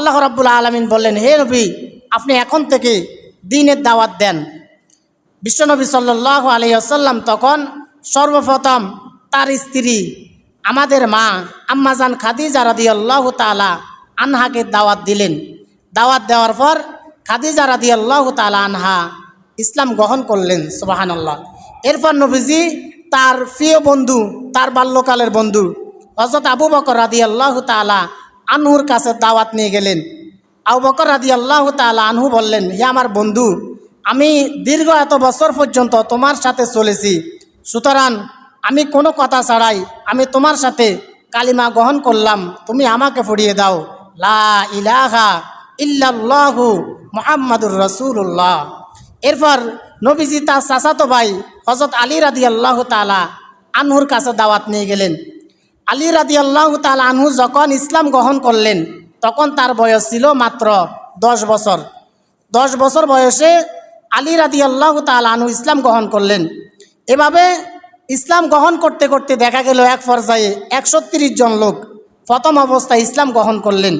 আল্লাহ রাব্বুল আলামিন বললেন, হে নবী, আপনি এখন থেকে দ্বীনের দাওয়াত দেন। বিশ্বনবী সাল্লাল্লাহু আলাইহি ওয়াসাল্লাম তখন সর্বপ্রথম তার স্ত্রী আমাদের মা আম্মাজান খাদিজা রাদিয়াল্লাহু তাআলা আনহাকে দাওয়াত দিলেন। দাওয়াত দেওয়ার পর খাদিজা রাদিয়াল্লাহু তাআলা আনহা ইসলাম গ্রহণ করলেন। সুবহানাল্লাহ। এরপর নবীজি তার প্রিয় বন্ধু, তার বাল্যকালের বন্ধু হযরত আবু বকর রাদিয়াল্লাহু তাআলা আনহুর কাছে দাওয়াত নিয়ে গেলেন। আবু বকর রাদিয়াল্লাহু তাআলা আনহু বললেন, হে আমার বন্ধু, আমি দীর্ঘ এত বছর পর্যন্ত তোমার সাথে চলেছি, সুতরাং আমি কোনো কথা ছাড়াই আমি তোমার সাথে কালিমা গ্রহণ করলাম, তুমি আমাকে পড়িয়ে দাও লা ইলাহা ইল্লাল্লাহু মুহাম্মাদুর রাসূলুল্লাহ। এরপর নবীজি তার চাচাতো ভাই হযরত আলী রাদিয়াল্লাহু তাআলা আনহুর কাছে দাওয়াত নিয়ে গেলেন। আলী রাদিয়াল্লাহু তাআলা আনহু যখন ইসলাম গ্রহণ করলেন তখন তার বয়স ছিল মাত্র 10 বছর। 10 বছর বয়সে আলী রাদিয়াল্লাহু তাআলা আনহু ইসলাম গ্রহণ করলেন। এভাবে ইসলাম গ্রহণ করতে করতে দেখা গেল এক পর্যায়ে 130 জন লোক প্রথম অবস্থায় ইসলাম গ্রহণ করলেন।